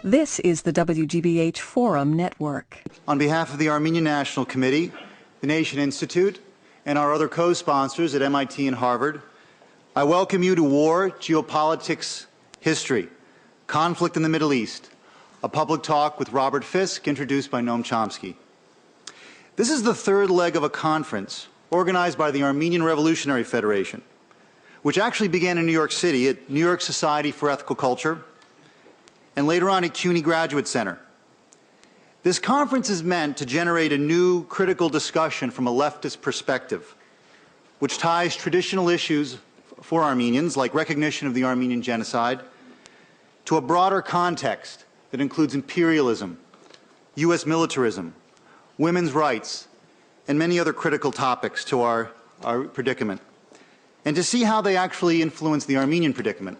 This is the WGBH Forum Network. On behalf of the Armenian National Committee, the Nation Institute, and our other co-sponsors at MIT and Harvard, I welcome you to War, Geopolitics, History, Conflict in the Middle East, a public talk with Robert Fisk, introduced by Noam Chomsky. This is the third leg of a conference organized by the Armenian Revolutionary Federation, which actually began in New York City at New York Society for Ethical Culture, and later on at CUNY Graduate Center. This conference is meant to generate a new critical discussion from a leftist perspective, which ties traditional issues for Armenians, like recognition of the Armenian genocide, to a broader context that includes imperialism, U.S. militarism, women's rights, and many other critical topics to our predicament, and to see how they actually influence the Armenian predicament.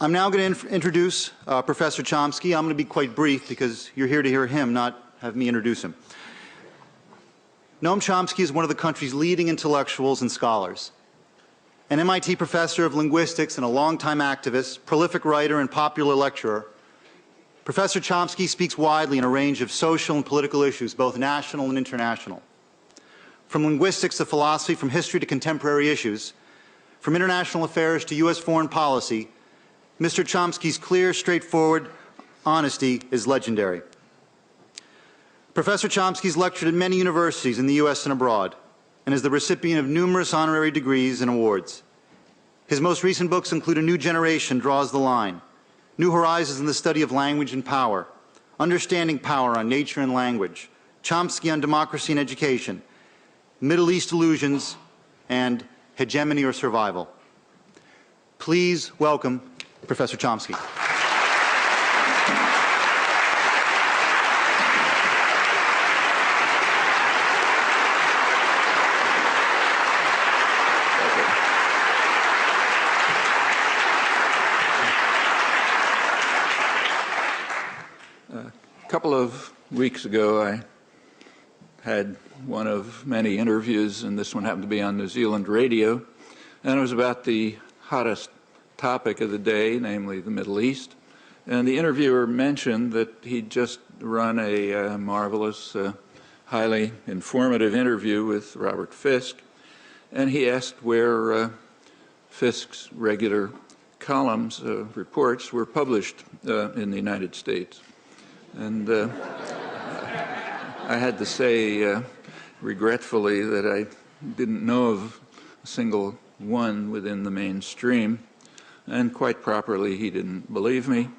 I'm now going to introduce Professor Chomsky. I'm going to be quite brief because you're here to hear him, not have me introduce him. Noam Chomsky is one of the country's leading intellectuals and scholars. An MIT professor of linguistics and a longtime activist, prolific writer and popular lecturer, Professor Chomsky speaks widely in a range of social and political issues, both national and international. From linguistics to philosophy, from history to contemporary issues, from international affairs to U.S. foreign policy, Mr. Chomsky's clear, straightforward honesty is legendary. Professor Chomsky's lectured at many universities in the U.S. and abroad, and is the recipient of numerous honorary degrees and awards. His most recent books include A New Generation Draws the Line, New Horizons in the Study of Language and Power, Understanding Power on Nature and Language, Chomsky on Democracy and Education, Middle East Illusions, and Hegemony or Survival. Please welcome Professor Chomsky. A couple of weeks ago, I had one of many interviews, and this one happened to be on New Zealand radio, and it was about the hottest topic of the day, namely the Middle East. And the interviewer mentioned that he'd just run a marvelous, highly informative interview with Robert Fisk, and he asked where Fisk's regular columns, reports, were published in the United States. And I had to say regretfully that I didn't know of a single one within the mainstream. And quite properly, he didn't believe me,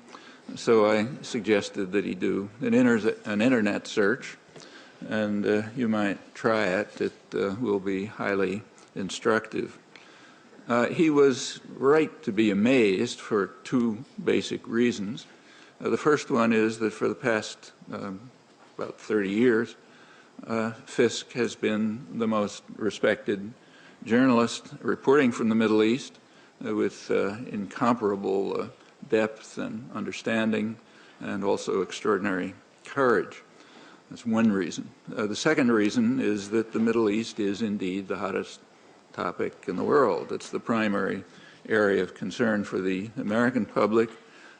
so I suggested that he do an internet search, and you might try it. It will be highly instructive. He was right to be amazed for two basic reasons. The first one is that for the past about 30 years, Fisk has been the most respected journalist reporting from the Middle East, with incomparable depth and understanding, and also extraordinary courage. That's one reason. The second reason is that the Middle East is indeed the hottest topic in the world. It's the primary area of concern for the American public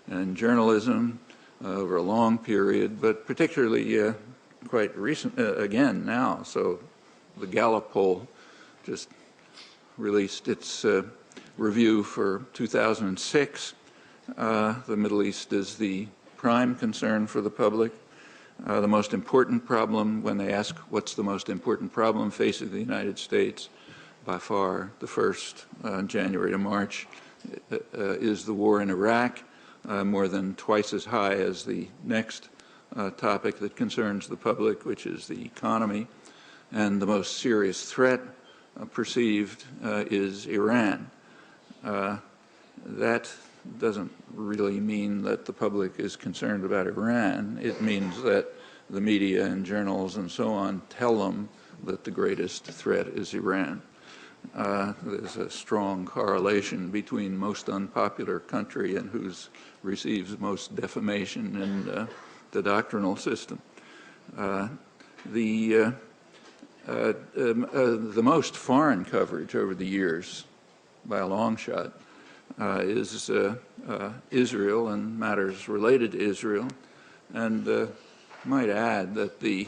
and journalism over a long period, but particularly quite recent, again now. So the Gallup poll just released its review for 2006. The Middle East is the prime concern for the public. The most important problem, when they ask what's the most important problem facing the United States, by far the first, January to March, is the war in Iraq, more than twice as high as the next topic that concerns the public, which is the economy. And the most serious threat perceived is Iran. That doesn't really mean that the public is concerned about Iran. It means that the media and journals and so on tell them that the greatest threat is Iran. There's a strong correlation between most unpopular country and who receives most defamation in the doctrinal system. The most foreign coverage over the years, by a long shot, is Israel and matters related to Israel. And might add that the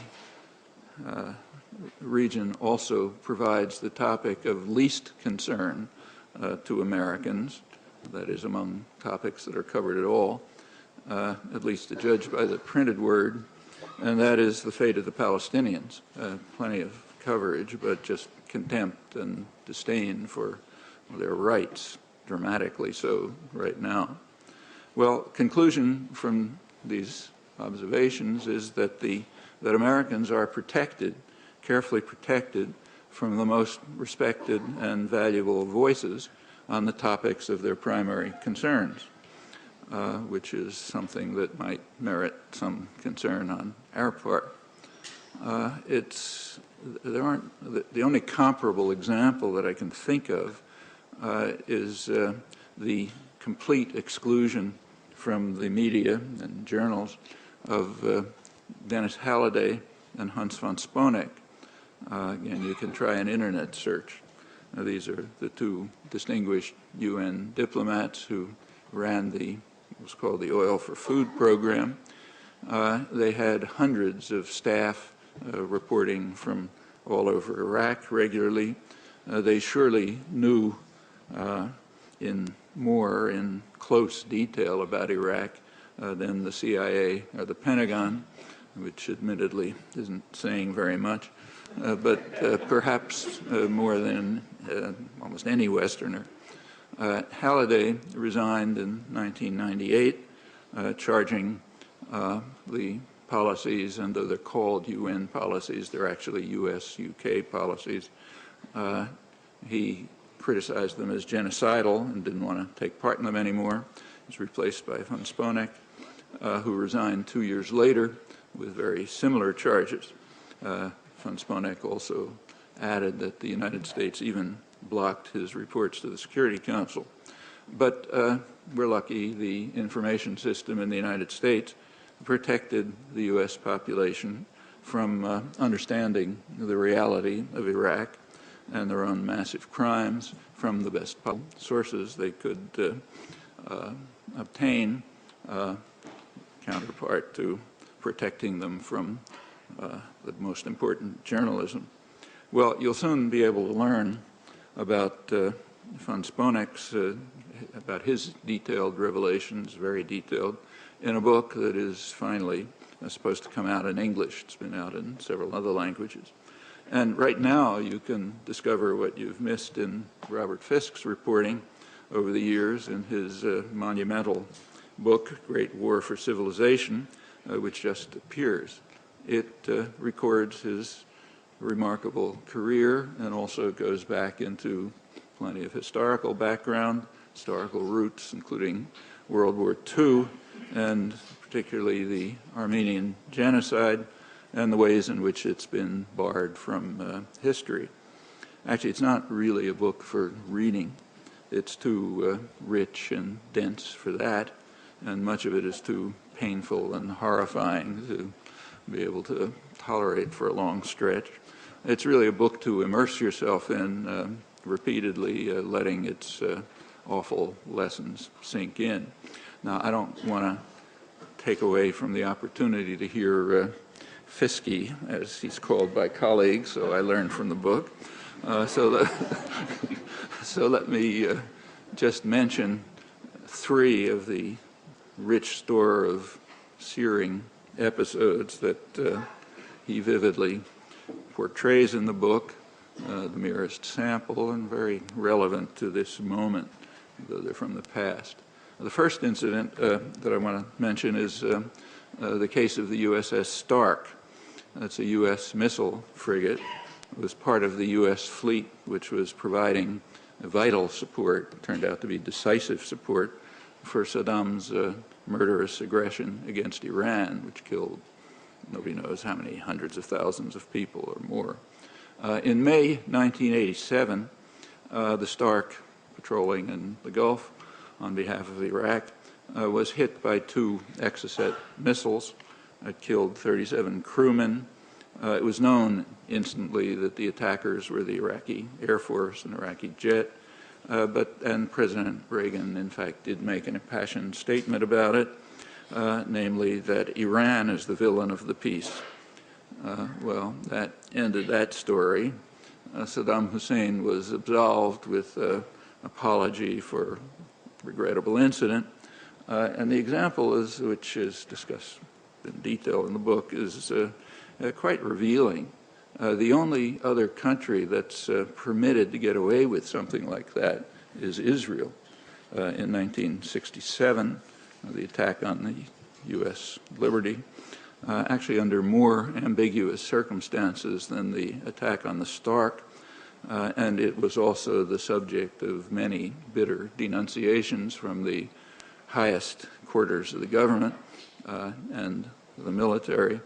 region also provides the topic of least concern to Americans, that is among topics that are covered at all, at least to judge by the printed word, and that is the fate of the Palestinians. Plenty of coverage, but just contempt and disdain for their rights, dramatically so right now. Well, conclusion from these observations is that that Americans are protected, carefully protected, from the most respected and valuable voices on the topics of their primary concerns, which is something that might merit some concern on our part. The only comparable example that I can think of is the complete exclusion from the media and journals of Dennis Halliday and Hans von Sponeck. Again, you can try an internet search. These are the two distinguished UN diplomats who ran what was called the Oil for Food program. They had hundreds of staff reporting from all over Iraq regularly. They surely knew in close detail about Iraq than the CIA or the Pentagon, which admittedly isn't saying very much, but perhaps more than almost any Westerner. Halliday resigned in 1998, charging the policies, and though they're called UN policies, they're actually US-UK policies. He criticized them as genocidal and didn't want to take part in them anymore. He was replaced by von Sponeck, who resigned 2 years later with very similar charges. Von Sponeck also added that the United States even blocked his reports to the Security Council. But we're lucky the information system in the United States protected the U.S. population from understanding the reality of Iraq and their own massive crimes from the best sources they could obtain, counterpart to protecting them from the most important journalism. Well, you'll soon be able to learn about von Sponeck's, about his detailed revelations, very detailed, in a book that is finally supposed to come out in English. It's been out in several other languages. And right now you can discover what you've missed in Robert Fisk's reporting over the years in his monumental book, Great War for Civilization, which just appears. It records his remarkable career and also goes back into plenty of historical background, historical roots, including World War II, and particularly the Armenian genocide and the ways in which it's been barred from history. Actually, it's not really a book for reading. It's too rich and dense for that, and much of it is too painful and horrifying to be able to tolerate for a long stretch. It's really a book to immerse yourself in, repeatedly letting its awful lessons sink in. Now, I don't want to take away from the opportunity to hear Fisky, as he's called by colleagues, so I learned from the book. So let me just mention three of the rich store of searing episodes that he vividly portrays in the book, the merest sample and very relevant to this moment, though they're from the past. The first incident that I want to mention is the case of the USS Stark. That's a U.S. missile frigate. It was part of the U.S. fleet, which was providing vital support, turned out to be decisive support, for Saddam's murderous aggression against Iran, which killed nobody knows how many hundreds of thousands of people or more. In May 1987, the Stark, patrolling in the Gulf on behalf of Iraq, was hit by two Exocet missiles. It killed 37 crewmen. It was known instantly that the attackers were the Iraqi Air Force, an Iraqi jet. and President Reagan, in fact, did make an impassioned statement about it, namely that Iran is the villain of the peace. Well, that ended that story. Saddam Hussein was absolved with apology for regrettable incident. And the example, which is discussed in detail in the book, is quite revealing. The only other country that's permitted to get away with something like that is Israel. In 1967, the attack on the U.S. liberty, actually under more ambiguous circumstances than the attack on the Stark, and it was also the subject of many bitter denunciations from the highest quarters of the government and the military,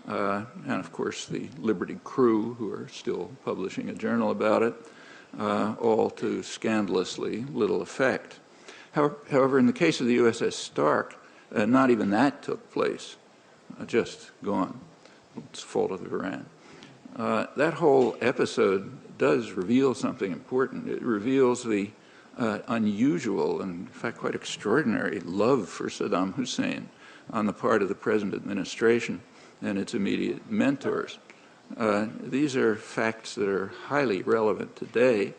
and of course the Liberty crew, who are still publishing a journal about it, all to scandalously little effect. However, in the case of the USS Stark, not even that took place, just gone. It's the fault of Iran. That whole episode does reveal something important. It reveals the unusual and, in fact, quite extraordinary love for Saddam Hussein on the part of the present administration and its immediate mentors. These are facts that are highly relevant today,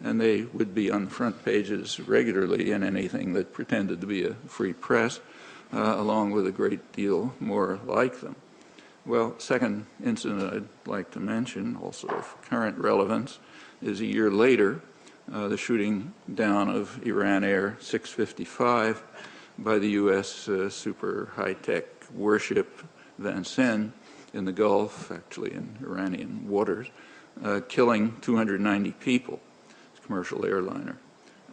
and they would be on the front pages regularly in anything that pretended to be a free press, along with a great deal more like them. Well, second incident I'd like to mention, also of current relevance, is a year later, the shooting down of Iran Air 655 by the U.S. super high-tech warship Vincennes in the Gulf, actually in Iranian waters, killing 290 people. It's a commercial airliner.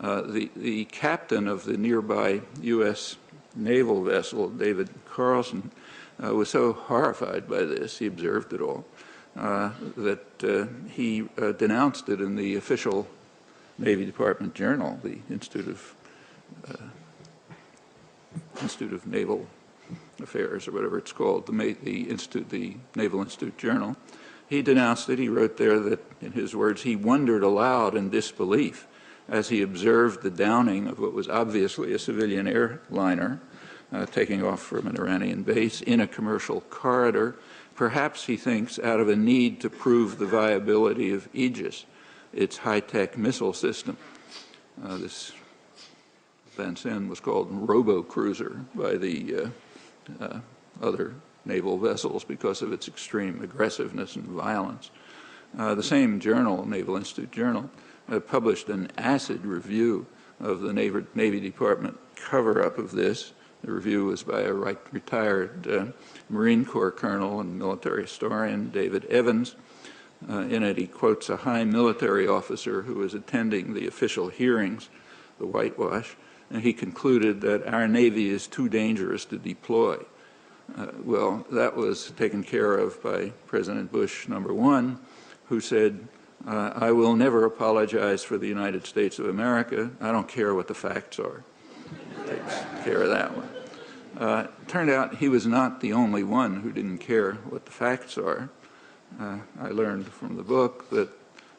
The captain of the nearby U.S. naval vessel, David Carlson, was so horrified by this, he observed it all, that he denounced it in the official Navy Department journal, the Institute of Naval Affairs, or whatever it's called, the Naval Institute Journal. He denounced it. He wrote there that, in his words, he wondered aloud in disbelief as he observed the downing of what was obviously a civilian airliner taking off from an Iranian base in a commercial corridor, perhaps, he thinks, out of a need to prove the viability of Aegis, its high-tech missile system. This Vincennes was called Robo-Cruiser by the other naval vessels because of its extreme aggressiveness and violence. The same journal, Naval Institute Journal, published an acid review of the Navy Department cover-up of this. The review was by a retired Marine Corps colonel and military historian, David Evans. In it, he quotes a high military officer who was attending the official hearings, the whitewash, and he concluded that our Navy is too dangerous to deploy. Well, that was taken care of by President Bush #1, who said, I will never apologize for the United States of America. I don't care what the facts are. Takes care of that one. Turned out he was not the only one who didn't care what the facts are. I learned from the book that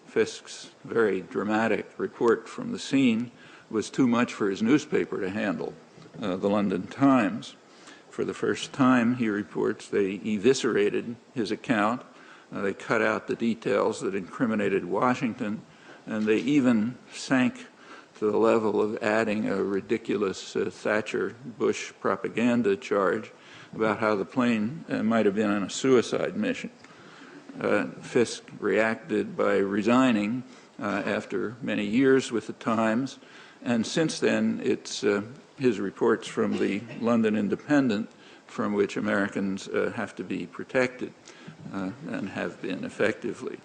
Fisk's very dramatic report from the scene was too much for his newspaper to handle, the London Times. For the first time, he reports, they eviscerated his account. They cut out the details that incriminated Washington, and they even sank to the level of adding a ridiculous Thatcher-Bush propaganda charge about how the plane might have been on a suicide mission. Fisk reacted by resigning after many years with the Times, and since then it's his reports from the London Independent from which Americans have to be protected and have been effectively.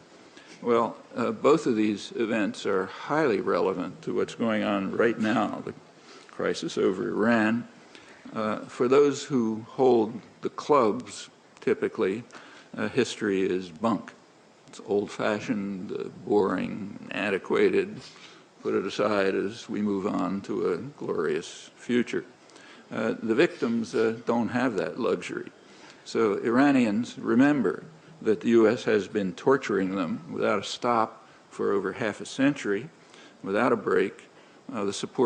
Well, both of these events are highly relevant to what's going on right now, the crisis over Iran. For those who hold the clubs, typically, history is bunk. It's old-fashioned, boring, antiquated. Put it aside as we move on to a glorious future. The victims don't have that luxury. So Iranians remember that the U.S. has been torturing them without a stop for over half a century. without a break. The support